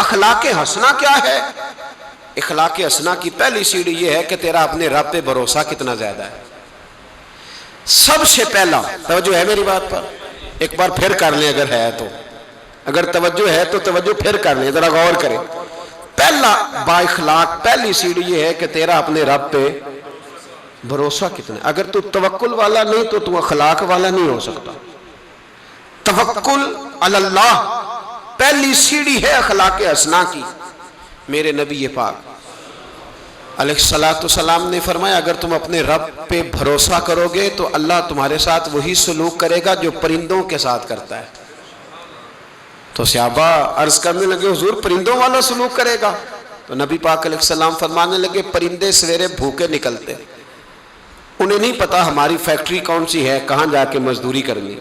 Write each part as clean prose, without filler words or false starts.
اخلاق حسنہ کیا ہے؟ اخلاق حسنہ کی پہلی سیڑھی یہ ہے کہ تیرا اپنے رب پہ بھروسہ کتنا زیادہ ہے۔ سب سے پہلا، توجہ ہے میری بات پر؟ ایک بار پھر کر لیں اگر ہے تو، اگر توجہ ہے تو توجہ پھر کر لیں، ذرا غور کریں۔ پہلا با اخلاق پہلی سیڑھی یہ ہے کہ تیرا اپنے رب پہ بھروسہ کتنا ہے۔ اگر تو توکل والا نہیں تو تو اخلاق والا نہیں ہو سکتا۔ توکل علی اللہ پہلی سیڑھی ہے اخلاق حسنہ کی۔ میرے نبی پاک علیہ السلام نے فرمایا اگر تم اپنے رب پہ بھروسہ کرو گے تو اللہ تمہارے ساتھ وہی سلوک کرے گا جو پرندوں کے ساتھ کرتا ہے۔ تو صحابہ عرض کرنے لگے حضور پرندوں والا سلوک کرے گا؟ تو نبی پاک علیہ السلام فرمانے لگے پرندے سویرے بھوکے نکلتے، انہیں نہیں پتا ہماری فیکٹری کون سی ہے، کہاں جا کے مزدوری کرنی،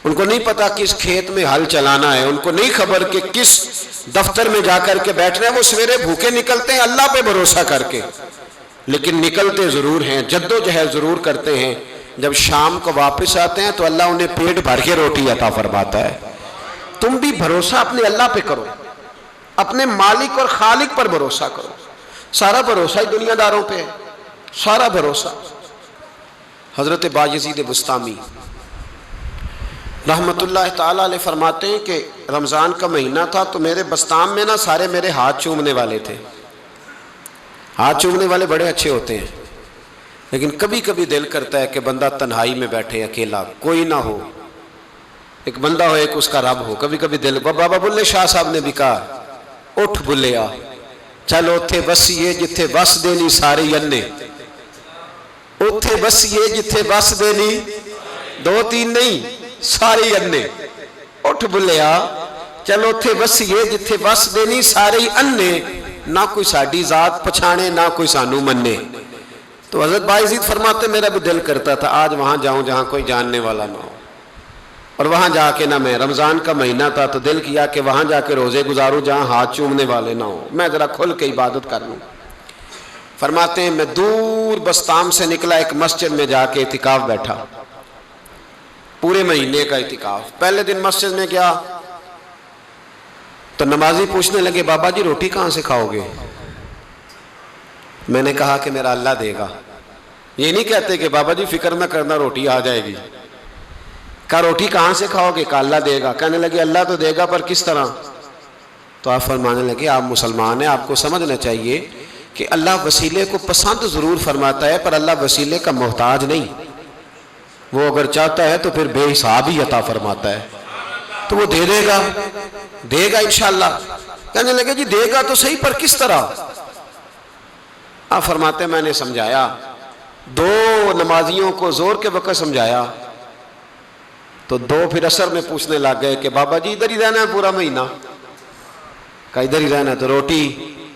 ان کو نہیں پتا کس کھیت میں ہل چلانا ہے، ان کو نہیں خبر کہ کس دفتر میں جا کر کے بیٹھنا ہے، وہ سویرے بھوکے نکلتے ہیں اللہ پہ بھروسہ کر کے، لیکن نکلتے ضرور ہیں، جدوجہد ضرور کرتے ہیں۔ جب شام کو واپس آتے ہیں تو اللہ انہیں پیٹ بھر کے روٹی عطا فرماتا ہے۔ تم بھی بھروسہ اپنے اللہ پہ کرو، اپنے مالک اور خالق پر بھروسہ کرو۔ سارا بھروسہ ہی دنیا داروں پہ ہے، سارا بھروسہ۔ حضرت بایزید بسطامی رحمت اللہ تعالیٰ علیہ فرماتے ہیں کہ رمضان کا مہینہ تھا تو میرے بستان میں نا سارے میرے ہاتھ چومنے والے تھے۔ ہاتھ چومنے والے بڑے اچھے ہوتے ہیں، لیکن کبھی کبھی دل کرتا ہے کہ بندہ تنہائی میں بیٹھے اکیلا، کوئی نہ ہو، ایک بندہ ہو ایک اس کا رب ہو۔ کبھی کبھی دل، بابا بلے شاہ صاحب نے بھی کہا اٹھ بلیا چل اوتھے بسیے جتھے بس دینی ساری انے، اوتھے بسیے جتھے بس دینی، دو تین نہیں ساری انے، اٹھ بلیا چل اوتھے بسیے جتھے بس دینی ساری انے، نہ کوئی ساڈی ذات پچھانے نہ کوئی سانو منے۔ تو حضرت بایزید فرماتے میرا بھی دل کرتا تھا آج وہاں جاؤں جہاں کوئی جاننے والا نہ ہو، اور وہاں جا کے نہ، میں رمضان کا مہینہ تھا تو دل کیا کہ وہاں جا کے روزے گزاروں جہاں ہاتھ چومنے والے نہ ہو، میں ذرا کھل کے عبادت کر لوں۔ فرماتے ہیں میں دور بستام سے نکلا، ایک مسجد میں جا کے اعتکاف بیٹھا، پورے مہینے کا اعتکاف۔ پہلے دن مسجد میں گیا تو نمازی پوچھنے لگے بابا جی روٹی کہاں سے کھاؤ گے؟ میں نے کہا کہ میرا اللہ دے گا۔ یہ نہیں کہتے کہ بابا جی فکر نہ کرنا روٹی آ جائے گی۔ کہا روٹی کہاں سے کھاؤ گے؟ کہا اللہ دے گا۔ کہنے لگے اللہ تو دے گا پر کس طرح؟ تو آپ فرمانے لگے آپ مسلمان ہیں، آپ کو سمجھنا چاہیے کہ اللہ وسیلے کو پسند ضرور فرماتا ہے پر اللہ وسیلے کا محتاج نہیں، وہ اگر چاہتا ہے تو پھر بے حساب ہی عطا فرماتا ہے، تو وہ دے دے گا، دے گا انشاءاللہ۔ کہنے لگے جی دے گا تو صحیح پر کس طرح؟ آپ فرماتے ہیں میں نے سمجھایا، دو نمازیوں کو زور کے وقت سمجھایا تو دو پھر عصر میں پوچھنے لگ گئے کہ بابا جی ادھر ہی رہنا ہے پورا مہینہ؟ کہا ادھر ہی رہنا ہے۔ تو روٹی؟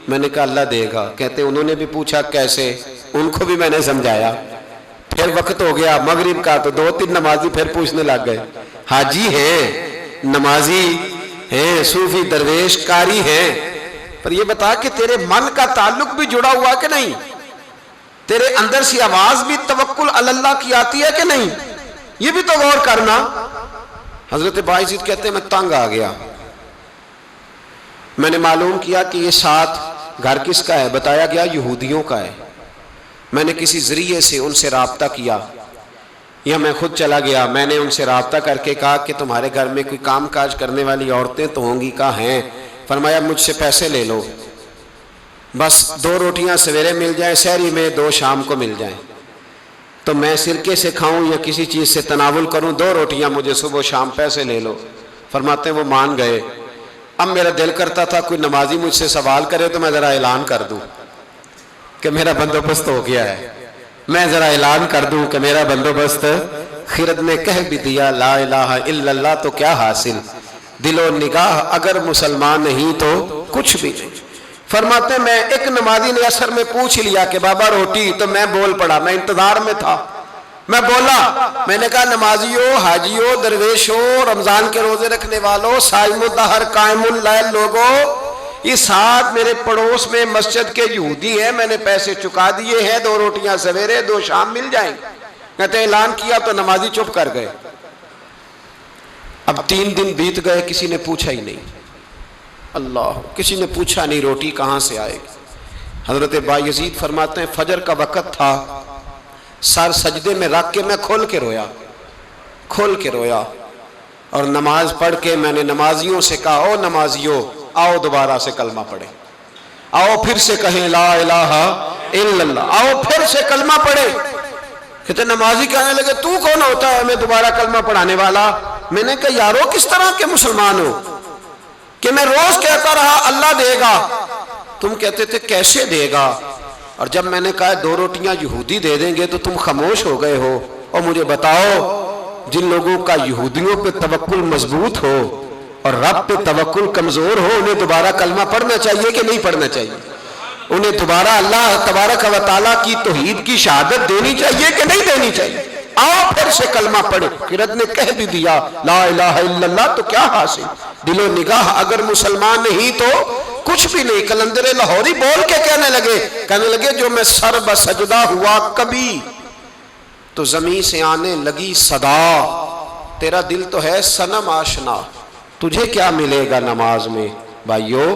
میں نے کہا اللہ دے گا۔ کہتے انہوں نے بھی پوچھا کیسے، ان کو بھی میں نے سمجھایا۔ پھر وقت ہو گیا مغرب کا تو دو تین نمازی پھر پوچھنے لگ گئے، حاجی ہیں، نمازی ہیں، صوفی درویش قاری ہیں، پر یہ بتا کہ تیرے من کا تعلق بھی جڑا ہوا کہ نہیں؟ تیرے اندر سی آواز بھی توکل علی اللہ کی آتی ہے کہ نہیں؟ یہ بھی تو غور کرنا۔ حضرت بایزید کہتے ہیں میں تنگ آ گیا، میں نے معلوم کیا کہ یہ ساتھ گھر کس کا ہے؟ بتایا گیا یہودیوں کا ہے۔ میں نے کسی ذریعے سے ان سے رابطہ کیا یا میں خود چلا گیا، میں نے ان سے رابطہ کر کے کہا کہ تمہارے گھر میں کوئی کام کاج کرنے والی عورتیں تو ہوں گی؟ کہا ہیں۔ فرمایا مجھ سے پیسے لے لو، بس دو روٹیاں سویرے مل جائیں سحری میں، دو شام کو مل جائیں، تو میں سرکے سے کھاؤں یا کسی چیز سے تناول کروں، دو روٹیاں مجھے صبح و شام پیسے لے لو۔ فرماتے ہیں وہ مان گئے۔ اب میرا دل کرتا تھا کوئی نمازی مجھ سے سوال کرے تو میں ذرا اعلان کر دوں کہ میرا بندوبست ہو گیا ہے، میں ذرا اعلان کر دوں کہ میرا بندوبست، خرد نے کہہ بھی دیا لا الہ الا اللہ تو کیا حاصل، دل و نگاہ اگر مسلمان نہیں تو کچھ بھی نہیں۔ فرماتے ہیں میں ایک نمازی نے عصر میں پوچھ لیا کہ بابا روٹی، تو میں بول پڑا، میں انتظار میں تھا، میں بولا، میں نے کہا نمازیوں، حاجیوں، درویشوں، رمضان کے روزے رکھنے والوں، صائم الدہر قائم اللیل لوگوں، یہ ساتھ میرے پڑوس میں مسجد کے یہودی ہیں، میں نے پیسے چکا دیے ہیں، دو روٹیاں سویرے دو شام مل جائیں گے۔ کہتے ہیں اعلان کیا تو نمازی چپ کر گئے۔ اب 3 دن بیت گئے، کسی نے پوچھا ہی نہیں۔ اللہ، کسی نے پوچھا نہیں روٹی کہاں سے آئے گی۔ حضرت بایزید فرماتے ہیں فجر کا وقت تھا، سر سجدے میں رکھ کے میں کھول کے رویا اور نماز پڑھ کے میں نے نمازیوں سے کہا او نمازیوں آؤ دوبارہ سے کلمہ پڑھیں، آؤ پھر سے کہیں لا الہ الا اللہ، آؤ پھر سے کلمہ پڑھیں۔ کہتے نمازی کہنے لگے تو کون ہوتا ہے ہمیں دوبارہ کلمہ پڑھانے والا؟ میں نے کہا یارو کس طرح کے مسلمان ہو کہ میں روز کہتا رہا اللہ دے گا، تم کہتے تھے کیسے دے گا، اور جب میں نے کہا 2 روٹیاں یہودی دے دیں گے تو تم خاموش ہو گئے ہو۔ اور مجھے بتاؤ جن لوگوں کا یہودیوں پہ توکل مضبوط ہو اور رب پہ توکل کمزور ہو، انہیں دوبارہ کلمہ پڑھنا چاہیے کہ نہیں پڑھنا چاہیے؟ انہیں دوبارہ اللہ تبارک و تعالیٰ کی توحید کی شہادت دینی چاہیے کہ نہیں دینی چاہیے؟ آؤ پھر سے کلمہ پڑھیں۔ قرت نے کہہ بھی دیا لا الہ الا اللہ تو کیا حاصل، دل و نگاہ اگر مسلمان نہیں تو کچھ بھی نہیں۔ کلندر لاہوری بول کے کہنے لگے جو میں سر بسجدہ ہوا کبھی تو زمین سے آنے لگی صدا، تیرا دل تو ہے صنم آشنا، تجھے کیا ملے گا نماز میں؟ بھائیو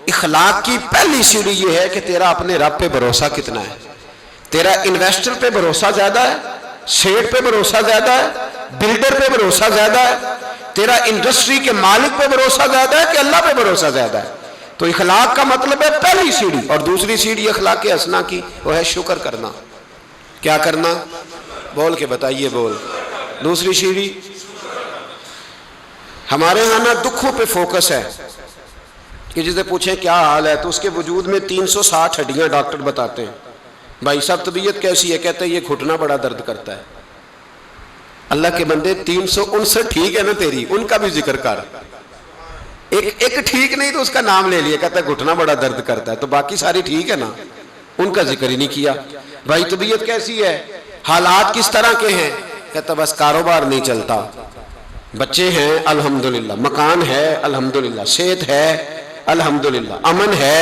اخلاق کی پہلی سیڑھی یہ ہے کہ تیرا اپنے رب پہ بھروسہ کتنا ہے۔ تیرا انویسٹر پہ بھروسہ زیادہ ہے، سیٹ پہ بھروسہ زیادہ ہے، بلڈر پہ بھروسہ زیادہ ہے، تیرا انڈسٹری کے مالک پہ بھروسہ زیادہ ہے کہ اللہ پہ بھروسہ زیادہ ہے؟ تو اخلاق کا مطلب ہے پہلی سیڑھی۔ اور دوسری سیڑھی اخلاق حسنہ کی وہ ہے شکر کرنا۔ کیا کرنا؟ بول کے بتائیے، بول۔ دوسری سیڑھی ہمارے ہاں نا دکھوں پہ فوکس ہے کہ جسے پوچھیں کیا حال ہے تو اس کے وجود میں 360 ہڈیاں ڈاکٹر بتاتے ہیں۔ بھائی صاحب طبیعت کیسی ہے؟ کہتے ہیں یہ گھٹنا بڑا درد کرتا ہے۔ اللہ کے بندے 359 ٹھیک ہے نا تیری، ان کا بھی ذکر کر۔ ایک ٹھیک نہیں تو اس کا نام لے لیا، کہتا ہے گھٹنا بڑا درد کرتا ہے، تو باقی ساری ٹھیک ہے نا، ان کا ذکر ہی نہیں کیا۔ بھائی طبیعت کیسی ہے، حالات کس طرح کے ہیں؟ کہتا بس کاروبار نہیں چلتا، بچے ہیں الحمدللہ، مکان ہے الحمدللہ، صحت ہے الحمدللہ، امن ہے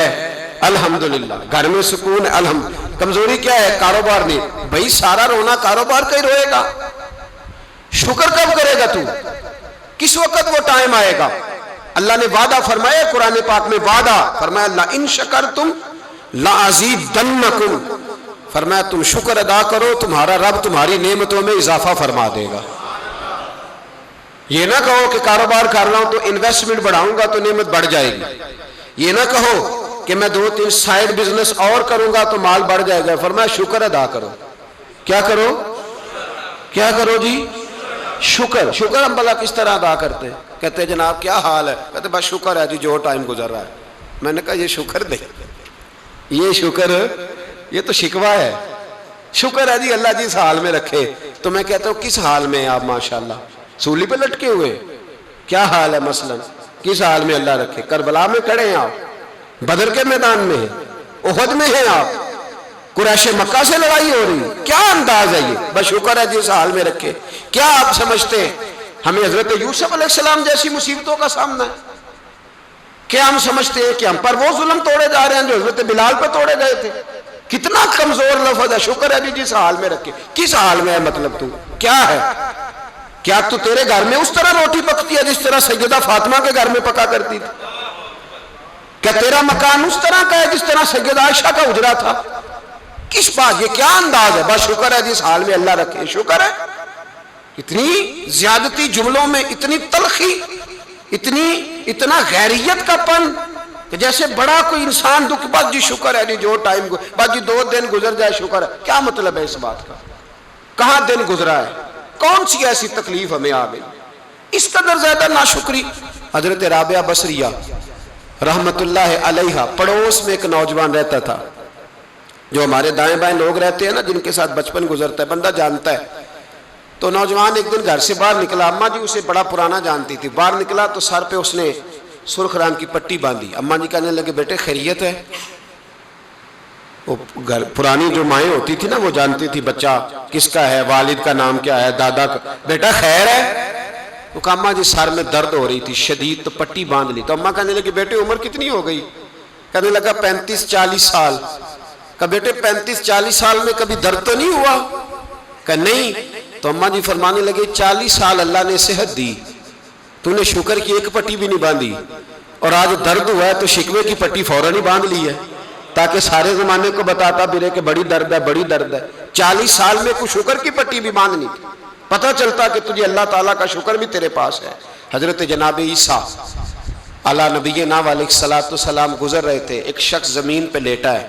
الحمدللہ، گھر میں سکون ہے الحمدللہ۔ کمزوری کیا ہے؟ کاروبار نہیں۔ بھائی سارا رونا کاروبار کا ہی روئے گا، شکر کب کرے گا تو؟ کس وقت وہ ٹائم آئے گا؟ اللہ نے وعدہ فرمایا قرآن پاک میں، وعدہ فرمایا لئن شکرتم لأزیدنکم، فرمایا تم شکر ادا کرو تمہارا رب تمہاری نعمتوں میں اضافہ فرما دے گا۔ یہ نہ کہو کہ کاروبار کر رہا ہوں تو انویسٹمنٹ بڑھاؤں گا تو نعمت بڑھ جائے گی، یہ نہ کہو کہ میں 2-3 سائیڈ بزنس اور کروں گا تو مال بڑھ جائے گا، فرمایا شکر ادا کرو۔ کیا کرو؟ کیا کرو جی؟ شکر۔ شکر ہم بھلا کس طرح ادا کرتے ہیں؟ کہتے ہیں جناب کیا حال ہے؟ کہتے بس شکر ہے جی جو ٹائم گزر رہا ہے۔ میں نے کہا یہ شکر دے، یہ شکر، یہ تو شکوہ ہے۔ شکر ہے جی اللہ جس حال میں رکھے۔ تو میں کہتا ہوں کس حال میں آپ ماشاءاللہ سولی پہ لٹکے ہوئے؟ کیا حال ہے مثلا؟ کس حال میں اللہ رکھے؟ کربلا میں کھڑے ہیں آپ، بدر کے میدان میں ہیں، احد میں ہیں آپ، قریش مکہ سے لڑائی ہو رہی، کیا انداز ہے یہ؟ بس شکر ہے جس حال میں رکھے۔ کیا آپ سمجھتے ہیں ہمیں حضرت یوسف علیہ السلام جیسی مصیبتوں کا سامنا ہے؟ کیا ہم سمجھتے ہیں کہ ہم پر وہ ظلم توڑے جا رہے ہیں جو حضرت بلال پر توڑے گئے تھے؟ کتنا کمزور لفظ ہے، شکر ہے جس حال میں رکھے۔ کس حال میں ہے مطلب تو کیا ہے؟ کیا تو تیرے گھر میں اس طرح روٹی پکتی ہے جس طرح سیدہ فاطمہ کے گھر میں پکا کرتی تھی؟ کیا تیرا مکان اس طرح کا ہے جس طرح سیدہ عائشہ کا حجرہ تھا؟ کس بات، یہ کیا انداز ہے؟ بس شکر ہے جس حال میں اللہ رکھے۔ شکر ہے؟ اتنی زیادتی جملوں میں اتنی تلخی، اتنا غیریت کا پن کہ جیسے بڑا کوئی انسان دکھ، بس جی شکر ہے جی جو ٹائم، بس جی 2 دن گزر جائے شکر ہے۔ کیا مطلب ہے اس بات کا؟ کہاں دن گزرا ہے؟ کون سی ایسی تکلیف ہمیں آ گئی؟ اس قدر زیادہ ناشکری۔ حضرت رابعہ بصریہ رحمت اللہ علیہا پڑوس میں ایک نوجوان رہتا تھا، جو ہمارے دائیں بائیں لوگ رہتے ہیں نا جن کے ساتھ بچپن گزرتا ہے بندہ جانتا ہے۔ تو نوجوان ایک دن گھر سے باہر نکلا، اماں جی اسے بڑا پرانا جانتی تھی، باہر نکلا تو سر پہ اس نے سرخ رنگ کی پٹی باندھی۔ اماں جی کہنے لگے بیٹے خیریت ہے؟ وہ گھر پرانی جو مائیں ہوتی تھی نا وہ جانتی تھی بچہ کس کا ہے، والد کا نام کیا ہے، دادا کا، بیٹا خیر ہے؟ وہ کہا اماں جی سر میں درد ہو رہی تھی شدید، تو پٹی باندھ لی۔ تو اماں کہنے لگی بیٹے عمر کتنی ہو گئی؟ کہنے لگا 35-40 سال۔ کہا بیٹے 35-40 سال میں کبھی درد تو نہیں ہوا؟ کہا نہیں۔ تو اماں جی فرمانے لگے 40 سال اللہ نے صحت دی، تو نے شکر کی ایک پٹی بھی نہیں باندھی، اور آج درد ہوا ہے تو شکوے کی پٹی فوراً ہی باندھ لی ہے تاکہ سارے زمانے کو بتاتا بھی رہے کہ بڑی درد ہے بڑی درد ہے. 40 سال میں کوئی شکر کی پٹی بھی باندھنی تھی, پتہ چلتا کہ تجھے اللہ تعالیٰ کا شکر بھی تیرے پاس ہے. حضرت جناب عیسیٰ علی نبینا علیہ الصلوۃ والسلام گزر رہے تھے, ایک شخص زمین پہ لیٹا ہے,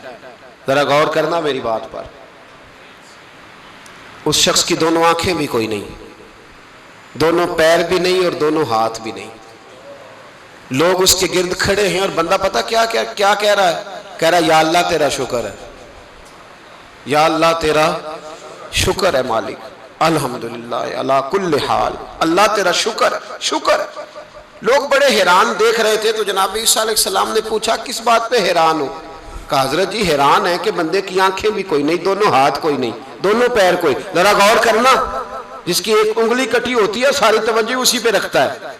ذرا غور کرنا میری بات پر. اس شخص کی دونوں آنکھیں بھی کوئی نہیں, دونوں پیر بھی نہیں اور دونوں ہاتھ بھی نہیں. لوگ اس کے گرد کھڑے ہیں اور بندہ پتہ کیا کہہ رہا ہے, کہہ رہا ہے یا اللہ تیرا شکر ہے, یا اللہ تیرا شکر ہے مالک, الحمدللہ علی کل حال, اللہ تیرا شکر ہے شکر ہے. لوگ بڑے حیران دیکھ رہے تھے تو جناب عیسیٰ علیہ السلام نے پوچھا کس بات پہ حیران ہو؟ کہا حضرت جی حیران ہے کہ بندے کی آنکھیں بھی کوئی نہیں, دونوں ہاتھ کوئی نہیں, دونوں پیر کوئی. ذرا غور کرنا, جس کی ایک انگلی کٹی ہوتی ہے ساری توجہ اسی پہ رکھتا ہے.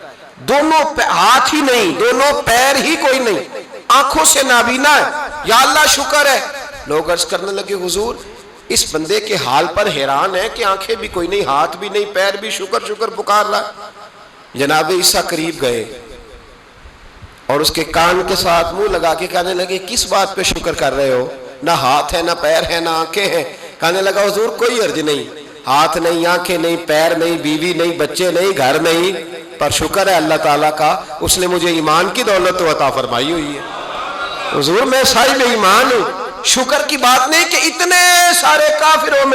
دونوں ہاتھ ہی نہیں, دونوں پیر ہی کوئی نہیں, آنکھوں سے نابینا ہے, یا اللہ شکر ہے. لوگ عرض کرنے لگے حضور اس بندے کے حال پر حیران ہے کہ آنکھیں بھی کوئی نہیں, ہاتھ بھی نہیں, پیر بھی, شکر شکر پکار رہا. جناب عیسیٰ قریب گئے اور اس کے کان کے ساتھ منہ لگا کے کہنے لگے کس بات پہ شکر کر رہے ہو؟ نہ ہاتھ ہے, نہ پیر ہے, نہ آنکھیں ہیں. کہنے لگا حضور کوئی عرض نہیں, ہاتھ نہیں, آنکھیں نہیں, پیر نہیں, بیوی نہیں, بچے نہیں, گھر نہیں, پر شکر ہے اللہ تعالیٰ کا, اس نے مجھے ایمان کی دولت تو عطا فرمائی ہوئی ہے. حضور میں صاحب ایمان ہوں. شکر کی بات نہیں کہ اتنے سارے کافروں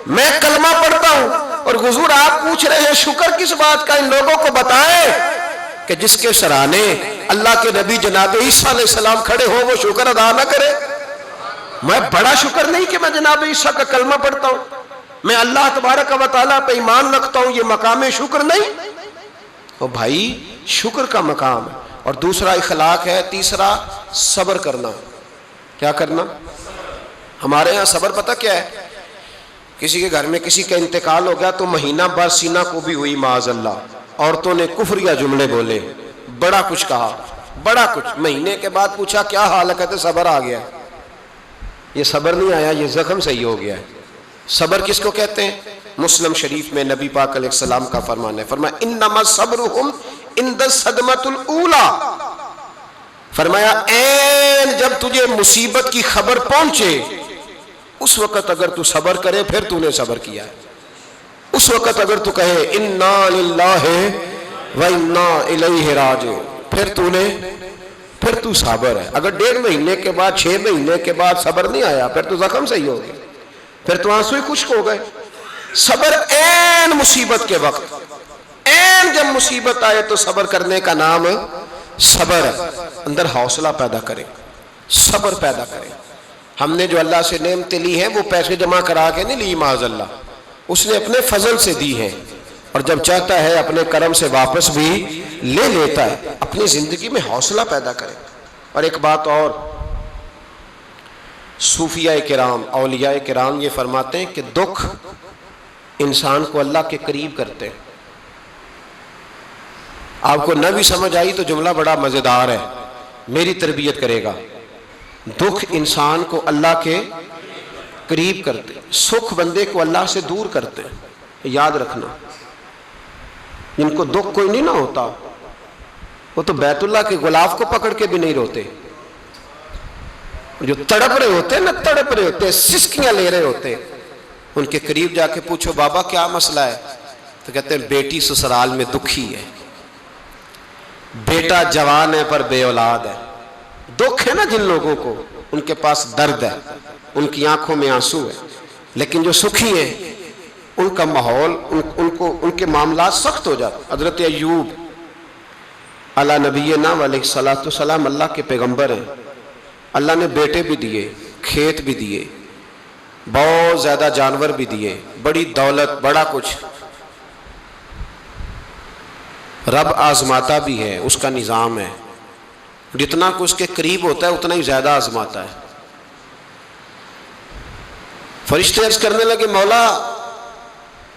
میں کلمہ پڑھتا ہوں, اور حضور آپ پوچھ رہے ہیں شکر کس بات کا؟ ان لوگوں کو بتائیں کہ جس کے سرانے اللہ کے نبی جناب عیسیٰ علیہ السلام کھڑے ہو وہ شکر ادا نہ کرے. میں بڑا شکر نہیں کہ میں جناب عیسیٰ کا کلمہ پڑھتا ہوں, میں اللہ تبارک و تعالیٰ پہ ایمان رکھتا ہوں, یہ مقام شکر نہیں. تو بھائی شکر کا مقام ہے. اور دوسرا اخلاق ہے, تیسرا صبر کرنا. کیا کرنا؟ ہمارے ہاں صبر پتہ کیا ہے؟ کسی کے گھر میں کسی کا انتقال ہو گیا تو مہینہ بعد سینہ کو بھی ہوئی معاذ اللہ, عورتوں نے کفریہ جملے بولے, بڑا کچھ کہا, بڑا کچھ. مہینے کے بعد پوچھا کیا حال ہے, کہتے صبر آ گیا. یہ صبر نہیں آیا, یہ زخم صحیح ہو گیا ہے. صبر کس کو کہتے ہیں؟ مسلم شریف میں نبی پاک علیہ السلام کا فرمان ہے, فرمایا انما صبرہم عند الصدمۃ الاولی. فرمایا این جب تجھے مصیبت کی خبر پہنچے اس وقت اگر تو صبر کرے پھر تو نے صبر کیا ہے. اس وقت اگر تو کہے انا للہ و انا الیہ راجعون پھر تو صابر ہے. اگر 1.5 مہینے کے بعد 6 مہینے کے بعد صبر نہیں آیا پھر تو زخم صحیح ہو گیا, پھر تو آنسو ہی خشک ہو گئے. صبر این مصیبت کے وقت, این جب مصیبت آئے تو صبر کرنے کا نام صبر ہے. اندر حوصلہ پیدا کرے, صبر پیدا کرے. ہم نے جو اللہ سے نعمتیں لی ہیں وہ پیسے جمع کرا کے نہیں لی معاذ اللہ, اس نے اپنے فضل سے دی ہیں, اور جب چاہتا ہے اپنے کرم سے واپس بھی لے لیتا ہے. اپنی زندگی میں حوصلہ پیدا کرے. اور ایک بات اور, صوفیاء کرام, اولیاء کرام یہ فرماتے ہیں کہ دکھ انسان کو اللہ کے قریب کرتے ہیں. آپ کو نہ بھی سمجھ آئی تو جملہ بڑا مزیدار ہے, میری تربیت کرے گا. دکھ انسان کو اللہ کے قریب کرتے, سکھ بندے کو اللہ سے دور کرتے. یاد رکھنا, جن کو دکھ کوئی نہیں نہ ہوتا وہ تو بیت اللہ کے غلاف کو پکڑ کے بھی نہیں روتے. جو تڑپ رہے ہوتے ہیں نا, تڑپ رہے ہوتے ہیں, سسکیاں لے رہے ہوتے, ان کے قریب جا کے پوچھو بابا کیا مسئلہ ہے, تو کہتے ہیں بیٹی سسرال میں دکھی ہے, بیٹا جوان ہے پر بے اولاد ہے. دکھ ہے نا جن لوگوں کو, ان کے پاس درد ہے, ان کی آنکھوں میں آنسو ہے. لیکن جو سکھی ہیں ان کا ماحول, ان کے معاملات سخت ہو جاتے. حضرت ایوب علی نبینا علیہ الصلوۃ والسلام اللہ کے پیغمبر ہیں. اللہ نے بیٹے بھی دیے, کھیت بھی دیے, بہت زیادہ جانور بھی دیے, بڑی دولت, بڑا کچھ. رب آزماتا بھی ہے, اس کا نظام ہے. جتنا کہ اس کے قریب ہوتا ہے اتنا ہی زیادہ آزماتا ہے. فرشتے عرض کرنے لگے مولا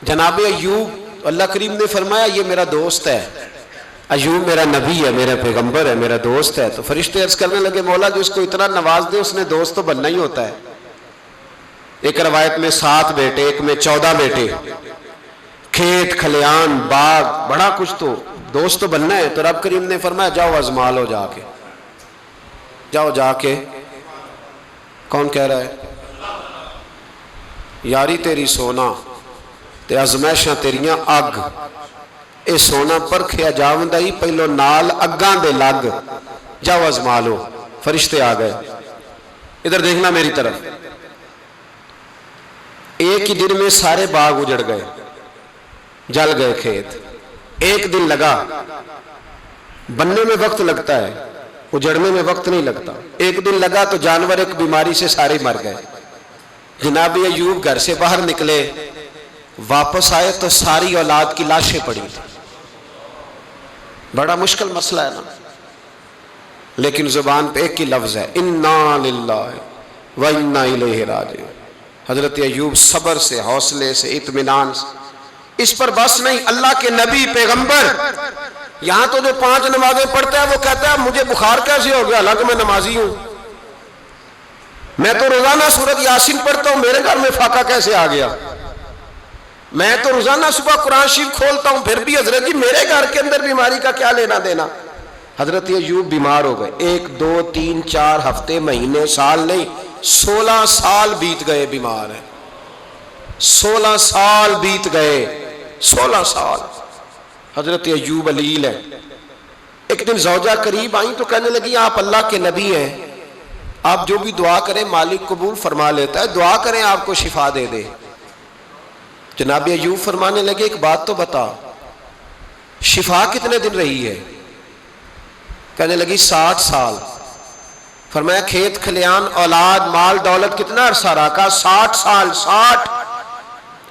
جناب ایوب, اللہ کریم نے فرمایا یہ میرا دوست ہے, ایوب میرا نبی ہے, میرا پیغمبر ہے, میرا دوست ہے. تو فرشتے عرض کرنے لگے مولا جو اس کو اتنا نواز دے اس نے دوست تو بننا ہی ہوتا ہے. ایک روایت میں 7 بیٹے, ایک میں 14 بیٹے, کھیت کھلیان باغ, بڑا کچھ. تو دوست تو بننا ہے، تو رب کریم نے فرمایا جاؤ آزما لو، جا کے جاؤ، جا کے کون کہہ رہا ہے؟ یاری تیری سونا تے ازمائشاں تیریاں اگ، اے سونا پرکھیا جاوندا ہی پہلو نال اگاں دے لگ، جاؤ آزما لو۔ فرشتے آ گئے، ادھر دیکھنا میری طرف، ایک ہی دن میں سارے باغ اجڑ گئے، جل گئے کھیت، ایک دن لگا، بننے میں وقت لگتا ہے، اجڑنے میں وقت نہیں لگتا، ایک دن لگا تو جانور ایک بیماری سے سارے مر گئے۔ جناب ایوب گھر سے باہر نکلے، واپس آئے تو ساری اولاد کی لاشیں پڑی تھی۔ بڑا مشکل مسئلہ ہے نا، لیکن زبان پہ ایک ہی لفظ ہے، انا للہ و انا الیہ راجعون۔ حضرت ایوب صبر سے، حوصلے سے، اطمینان سے، اس پر بس نہیں، اللہ کے نبی پیغمبر، یہاں تو جو 5 نمازیں پڑھتا ہے وہ کہتا ہے مجھے بخار کیسے ہو گیا، حالانکہ میں نمازی ہوں، میں تو روزانہ سورۃ یاسین پڑھتا ہوں، میرے گھر میں فاقہ کیسے آ گیا، میں تو روزانہ صبح قرآن شریف کھولتا ہوں، پھر بھی حضرت جی میرے گھر کے اندر بیماری کا کیا لینا دینا۔ حضرت ایوب بیمار ہو گئے، 1 2 3 4 ہفتے، مہینے، سال نہیں، 16 سال بیت گئے بیمار ہیں، 16 سال بیت گئے، 16 سال۔ حضرت ایوب علیل ہے۔ ایک دن زوجہ قریب آئیں تو کہنے لگی آپ اللہ کے نبی ہیں، آپ جو بھی دعا کریں مالک قبول فرما لیتا ہے، دعا کریں آپ کو شفا دے دے۔ جناب ایوب فرمانے لگے ایک بات تو بتا، شفا کتنے دن رہی ہے؟ کہنے لگی 60 سال۔ فرمایا کھیت کھلیان، اولاد، مال دولت کتنا عرصہ رہا؟ کہا 60 سال، 60۔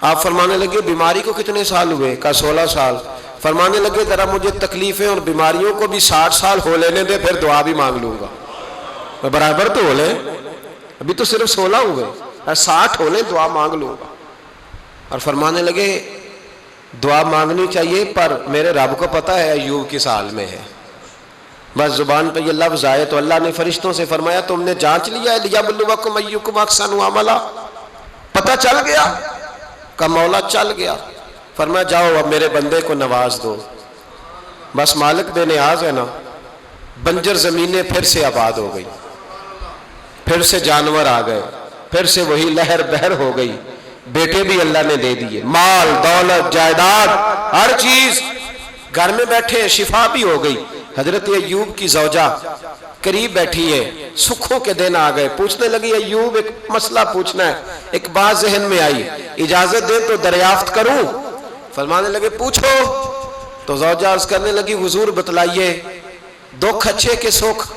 آپ فرمانے لگے بیماری کو کتنے سال ہوئے؟ کہا 16 سال۔ فرمانے لگے ذرا مجھے تکلیفیں اور بیماریوں کو بھی 60 سال ہو لینے دے، پھر دعا بھی مانگ لوں گا۔ برابر تو ہو لیں، ابھی تو صرف 16 ہوئے، 60 ہو لیں دعا مانگ لوں گا۔ اور فرمانے لگے دعا مانگنی چاہیے پر میرے رب کو پتہ ہے ایوب کس حال میں ہے، بس زبان پہ یہ لفظ آئے تو اللہ نے فرشتوں سے فرمایا تم نے جانچ لیا ہے لیبلوکم ایکم احسن عملا، پتہ چل گیا؟ کہ مولا چل گیا۔ فرمایا جاؤ اب میرے بندے کو نواز دو، بس مالک بے نیاز ہے نا۔ بنجر زمینیں پھر سے آباد ہو گئی، پھر سے جانور آ گئے، پھر سے وہی لہر بہر ہو گئی، بیٹے بھی اللہ نے دے دیے، مال دولت جائیداد ہر چیز، گھر میں بیٹھے شفا بھی ہو گئی۔ حضرت ایوب کی زوجہ قریب بیٹھی ہے، سکھوں کے دن آ گئے، پوچھنے لگی ایوب ایک مسئلہ پوچھنا ہے، ایک بات ذہن میں آئی، اجازت دے تو دریافت کروں؟ فرمانے لگے پوچھو۔ تو زوجہ عرض کرنے لگی حضور بتلائیے دکھ اچھے کے سکھ،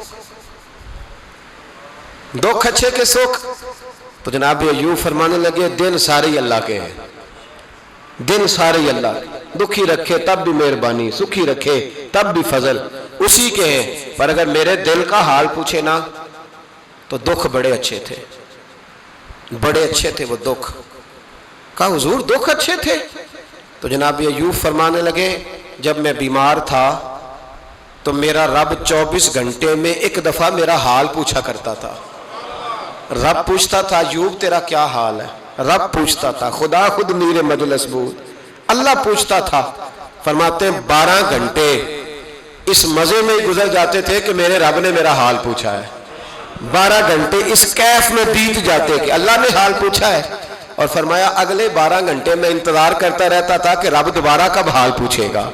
دکھ اچھے کے سکھ۔ تو جناب ایوب فرمانے لگے دن سارے اللہ کے ہیں، دن سارے اللہ، دکھی رکھے تب بھی مہربانی، سکھی رکھے تب بھی فضل اسی کے ہیں، پر اگر میرے دل کا حال پوچھے نا تو دکھ بڑے اچھے تھے، بڑے اچھے تھے وہ دکھ۔ کہا حضور دکھ اچھے تھے؟ تو جناب ایوب فرمانے لگے جب میں بیمار تھا تو میرا رب 24 گھنٹے میں ایک دفعہ میرا حال پوچھا کرتا تھا۔ رب پوچھتا تھا ایوب تیرا کیا حال ہے، رب پوچھتا تھا، خدا خود میر مجلس بود، اللہ پوچھتا تھا۔ فرماتے ہیں 12 گھنٹے اس مزے میں ہی گزر جاتے تھے کہ میرے رب نے میرا حال پوچھا ہے، 12 گھنٹے اس کیف میں بیت جاتے کہ اللہ نے حال پوچھا ہے۔ اور فرمایا اگلے 12 گھنٹے میں انتظار کرتا رہتا تھا کہ رب دوبارہ کب حال پوچھے گا۔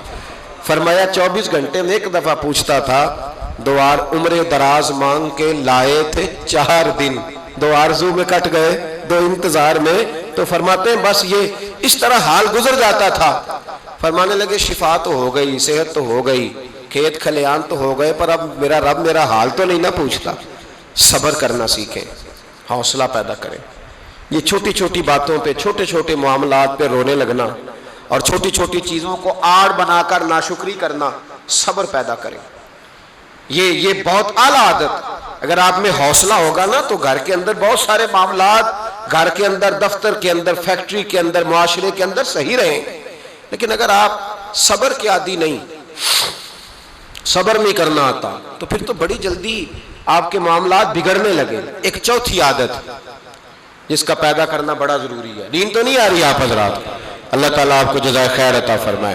فرمایا 24 گھنٹے میں ایک دفعہ پوچھتا تھا، 2 عمر دراز مانگ کے لائے تھے 4 دن، 2 آرزو میں کٹ گئے، 2 انتظار میں۔ تو فرماتے ہیں بس یہ اس طرح حال گزر جاتا تھا۔ فرمانے لگے شفا تو ہو گئی، صحت تو ہو گئی، کھیت کھلیان تو ہو گئے، پر اب میرا رب میرا حال تو نہیں نہ پوچھتا۔ صبر کرنا سیکھیں، حوصلہ پیدا کریں۔ یہ چھوٹی چھوٹی باتوں پہ، چھوٹے چھوٹے معاملات پہ رونے لگنا اور چھوٹی چھوٹی چیزوں کو آڑ بنا کر ناشکری کرنا، صبر پیدا کریں۔ یہ بہت اعلیٰ عادت، اگر آپ میں حوصلہ ہوگا نا تو گھر کے اندر بہت سارے معاملات، گھر کے اندر، دفتر کے اندر، فیکٹری کے اندر، معاشرے کے اندر صحیح رہیں۔ لیکن اگر آپ صبر کے عادی نہیں، صبر نہیں کرنا آتا تو پھر تو بڑی جلدی آپ کے معاملات بگڑنے لگے۔ ایک چوتھی عادت جس کا پیدا کرنا بڑا ضروری ہے، نیند تو نہیں آ رہی آپ حضرات، اللہ تعالیٰ آپ کو جزائے خیر عطا فرمائے۔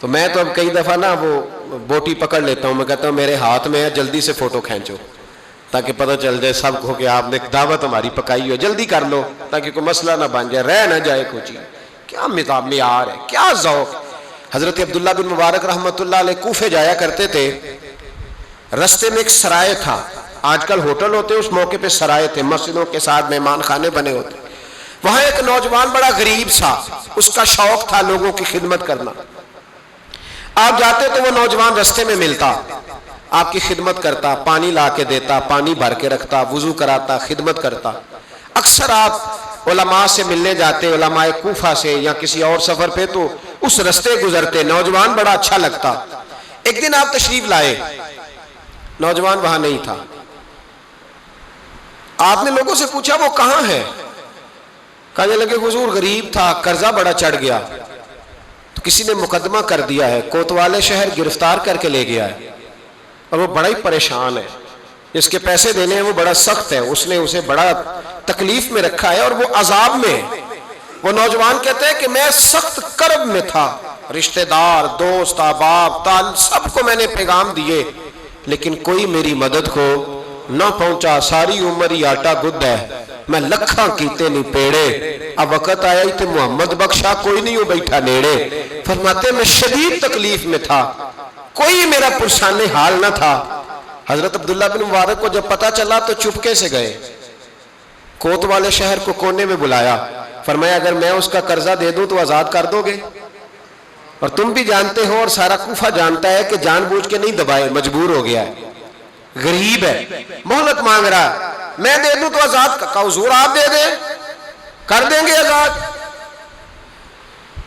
تو میں تو اب کئی دفعہ نا وہ بوٹی پکڑ لیتا ہوں, میں کہتا ہوں میرے ہاتھ میں ہے, جلدی سے فوٹو کھینچو تاکہ پتہ چل جائے سب کو کہ آپ نے دعوت ہماری پکائی ہو, جلدی کر لو تاکہ کوئی مسئلہ نہ بن جائے, رہ نہ جائے کوئی چیز. کیا معیار ہے, کیا ذوق. حضرت عبداللہ بن مبارک رحمۃ اللہ علیہ کوفے جایا کرتے تھے, رستے میں ایک سرائے تھا, آج کل ہوٹل ہوتے اس موقع پہ سرائے تھے, مسجدوں کے ساتھ مہمان خانے بنے ہوتے. وہاں ایک نوجوان بڑا غریب تھا, اس کا شوق تھا لوگوں کی خدمت کرنا. آپ جاتے تو وہ نوجوان رستے میں ملتا, آپ کی خدمت کرتا, پانی لا کے دیتا, پانی بھر کے رکھتا, وضو کراتا, خدمت کرتا. اکثر آپ علماء سے ملنے جاتے, علماء کوفہ سے یا کسی اور سفر پہ, تو اس رستے گزرتے, نوجوان بڑا اچھا لگتا. ایک دن آپ تشریف لائے, نوجوان وہاں نہیں تھا. آپ نے لوگوں سے پوچھا وہ کہاں ہے؟ کہنے لگے حضور غریب تھا, قرضہ بڑا چڑھ گیا, تو کسی نے مقدمہ کر دیا ہے, کوتوالے شہر گرفتار کر کے لے گیا ہے, اور وہ بڑا ہی پریشان ہے, جس کے پیسے دینے ہیں وہ بڑا سخت ہے, اس نے اسے بڑا تکلیف میں رکھا ہے اور وہ عذاب میں. وہ نوجوان کہتے ہیں کہ میں سخت کرب میں تھا, رشتہ دار, دوست, احباب, تال سب کو میں نے پیغام دیے, لیکن کوئی میری مدد کو نہ پہنچا. ساری عمر ہی آٹا گد ہے, میں لکھاں کیتے نہیں پیڑے, اب وقت آیا ہی تے محمد بخشا, کوئی نہیں ہو بیٹھا نیڑے. فرماتے میں شدید تکلیف میں تھا, کوئی میرا پرسان حال نہ تھا. حضرت عبداللہ بن مبارک کو جب پتا چلا تو چپکے سے گئے, کوتوالے شہر کو کونے میں بلایا, فرمایا اگر میں اس کا قرضہ دے دوں تو آزاد کر دو گے؟ اور تم بھی جانتے ہو اور سارا کوفہ جانتا ہے کہ جان بوجھ کے نہیں دبائے, مجبور ہو گیا ہے, غریب ہے, مہلت مانگ رہا ہے, میں دے دوں تو آزاد. کہا حضور آپ دے دیں, کر دیں گے آزاد.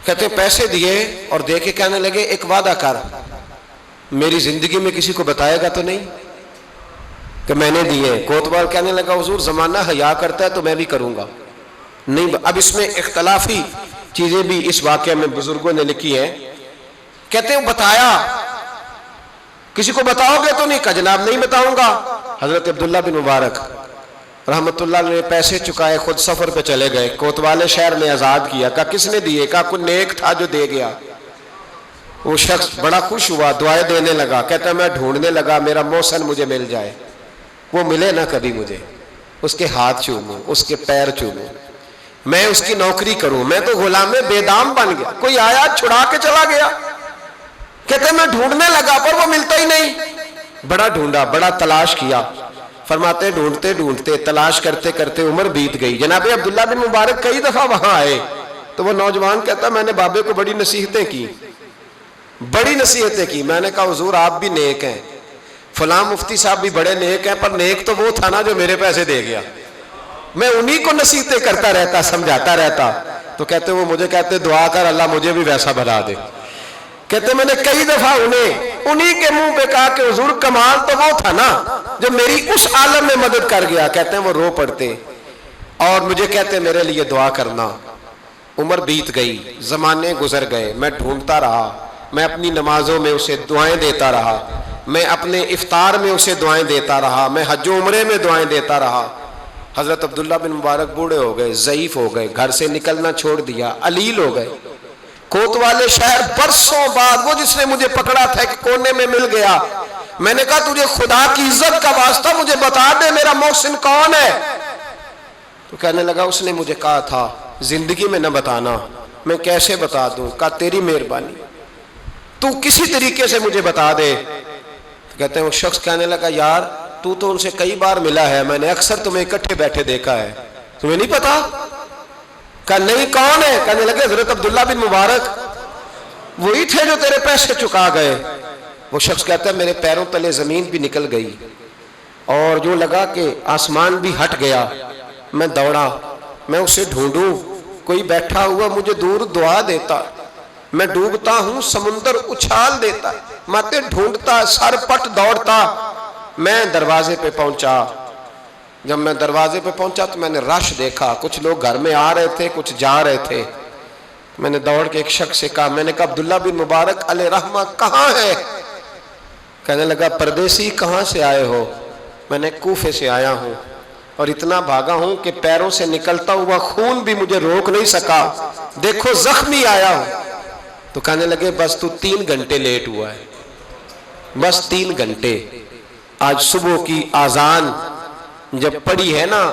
کہتے پیسے دیے اور دے کے کہنے لگے ایک وعدہ کر, میری زندگی میں کسی کو بتائے گا تو نہیں کہ میں نے دیے؟ کوتوال کہنے لگا حضور زمانہ حیا کرتا ہے تو میں بھی کروں گا. نہیں, اب اس میں اختلافی چیزیں بھی اس واقعے میں بزرگوں نے لکھی ہیں. کہتے ہیں بتایا, کسی کو بتاؤ گے تو نہیں؟ کہا جناب نہیں بتاؤں گا. حضرت عبداللہ بن مبارک رحمت اللہ نے پیسے چکائے, خود سفر پہ چلے گئے, کوتوالے شہر نے آزاد کیا. کہا کس نے دیے؟ کہا کوئی نیک تھا جو دے گیا. وہ شخص بڑا خوش ہوا, دعائیں دینے لگا, کہتا میں ڈھونڈنے لگا میرا محسن مجھے مل جائے, وہ ملے نہ کبھی مجھے, اس کے ہاتھ چوموں, اس کے پیر چوموں, میں اس کی نوکری کروں, میں تو غلام بے دام بن گیا. کوئی آیا چھڑا کے چلا گیا. کہتے میں ڈھونڈنے لگا پر وہ ملتا ہی نہیں, بڑا ڈھونڈا, بڑا تلاش کیا. فرماتے ڈھونڈتے ڈھونڈتے تلاش کرتے کرتے عمر بیت گئی. جناب عبداللہ بن مبارک کئی دفعہ وہاں آئے تو وہ نوجوان کہتا میں نے بابے کو بڑی نصیحتیں کی, بڑی نصیحتیں کی. میں نے کہا حضور آپ بھی نیک ہیں, فلاں مفتی صاحب بھی بڑے نیک ہیں, پر نیک تو وہ تھا نا جو میرے پیسے دے گیا. میں انہی کو نصیحتیں کرتا رہتا, سمجھاتا رہتا. تو کہتے وہ مجھے کہتے دعا کر اللہ مجھے بھی ویسا بنا دے. کہتے میں نے کئی دفعہ انہی کے منہ پہ کہا کہ حضور کمال تو وہ تھا نا جو میری اس عالم میں مدد کر گیا. کہتے ہیں وہ رو پڑتے اور مجھے کہتے میرے لیے دعا کرنا. عمر بیت گئی, زمانے گزر گئے, میں ڈھونڈتا رہا, میں اپنی نمازوں میں اسے دعائیں دیتا رہا, میں اپنے افطار میں اسے دعائیں دیتا رہا, میں حج و عمرے میں دعائیں دیتا رہا. حضرت عبداللہ بن مبارک بوڑھے ہو گئے, ضعیف ہو گئے, گھر سے نکلنا چھوڑ دیا, علیل ہو گئے. کوتوالے شہر برسوں بعد وہ جس نے مجھے پکڑا تھا ایک کونے میں مل گیا. میں نے کہا تجھے خدا کی عزت کا واسطہ مجھے بتا دے میرا محسن کون ہے. تو کہنے لگا اس نے مجھے کہا تھا زندگی میں نہ بتانا. میں کیسے بتا دوں؟ کہا تیری مہربانی, تو کسی طریقے سے مجھے بتا دے. تو کہتے ہیں وہ شخص کہنے لگا یار تو ان سے کئی بار ملا ہے, میں نے اکثر تمہیں اکٹھے بیٹھے دیکھا ہے, تمہیں نہیں پتا؟ کہا نہیں کون ہے؟ کہنے لگے حضرت عبداللہ بن مبارک, وہی تھے جو تیرے پیسے چکا گئے. وہ شخص کہتا ہے میرے پیروں تلے زمین بھی نکل گئی اور جو لگا کہ آسمان بھی ہٹ گیا. میں دوڑا, میں اسے ڈھونڈوں, کوئی بیٹھا ہوا مجھے دور دعا دیتا, میں ڈوبتا ہوں سمندر اچھال دیتا, ماتے ڈھونڈتا سر پٹ دوڑتا. میں دروازے پہ پہنچا, جب میں دروازے پہ پہنچا تو میں نے رش دیکھا, کچھ لوگ گھر میں آ رہے تھے, کچھ جا رہے تھے. میں نے دوڑ کے ایک شخص سے کہا, میں نے کہا عبداللہ بن مبارک علیہ رحمہ کہاں ہے؟ کہنے لگا پردیسی کہاں سے آئے ہو؟ میں نے کوفے سے آیا ہوں اور اتنا بھاگا ہوں کہ پیروں سے نکلتا ہوا خون بھی مجھے روک نہیں سکا, دیکھو زخمی آیا ہوں. تو کہنے لگے بس تو 3 گھنٹے لیٹ ہوا ہے، بس 3 گھنٹے۔ آج صبح کی آذان جب پڑھی ہے نا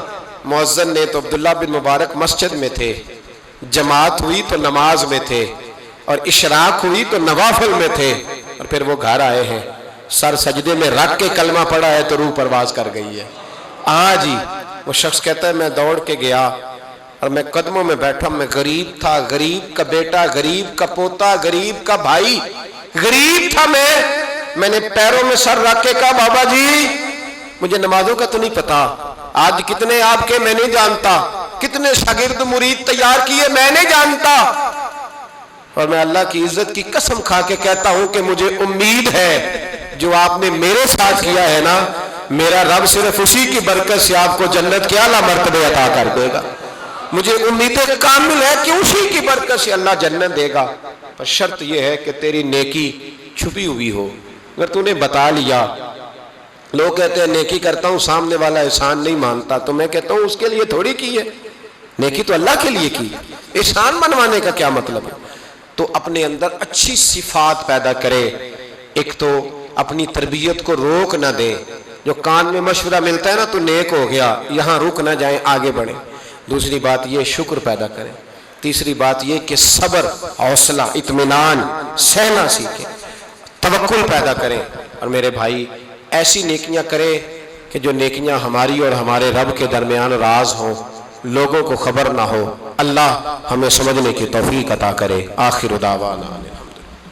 مؤذن نے تو عبداللہ بن مبارک مسجد میں تھے، جماعت ہوئی تو نماز میں تھے، اور اشراق ہوئی تو نوافل میں تھے، اور پھر وہ گھر آئے ہیں، سر سجدے میں رکھ کے کلمہ پڑھا ہے تو روح پرواز کر گئی ہے۔ آج ہی وہ شخص کہتا ہے میں دوڑ کے گیا اور میں قدموں میں بیٹھا، میں غریب تھا، غریب کا بیٹا، غریب کا پوتا، غریب کا بھائی، غریب تھا میں نے پیروں میں سر رکھ کے کہا بابا جی مجھے نمازوں کا تو نہیں پتا، آج کتنے آپ کے میں نہیں جانتا، کتنے شاگرد مرید تیار کیے میں نہیں جانتا، اور میں اللہ کی عزت کی قسم کھا کے کہتا ہوں کہ مجھے امید ہے جو آپ نے میرے ساتھ کیا ہے نا، میرا رب صرف اسی کی برکت سے آپ کو جنت کے اعلیٰ مرتبے عطا کر دے گا۔ مجھے امید کامل ہے کہ اسی کی برکت سے اللہ جنت دے گا، پر شرط یہ ہے کہ تیری نیکی چھپی ہوئی ہو۔ اگر تو نے بتا لیا، لوگ کہتے ہیں نیکی کرتا ہوں سامنے والا احسان نہیں مانتا، تو میں کہتا ہوں اس کے لیے تھوڑی کی ہے، نیکی تو اللہ کے لیے کی، احسان منوانے کا کیا مطلب ہے؟ تو اپنے اندر اچھی صفات پیدا کرے۔ ایک تو اپنی تربیت کو روک نہ دے، جو کان میں مشورہ ملتا ہے نا تو نیک ہو گیا، یہاں رک نہ جائیں، آگے بڑھیں۔ دوسری بات یہ شکر پیدا کریں۔ تیسری بات یہ کہ صبر، حوصلہ، اطمینان سہنا سیکھیں، توکل پیدا کریں، اور میرے بھائی ایسی نیکیاں کریں کہ جو نیکیاں ہماری اور ہمارے رب کے درمیان راز ہوں، لوگوں کو خبر نہ ہو۔ اللہ ہمیں سمجھنے کی توفیق عطا کرے۔ آخر دعوانا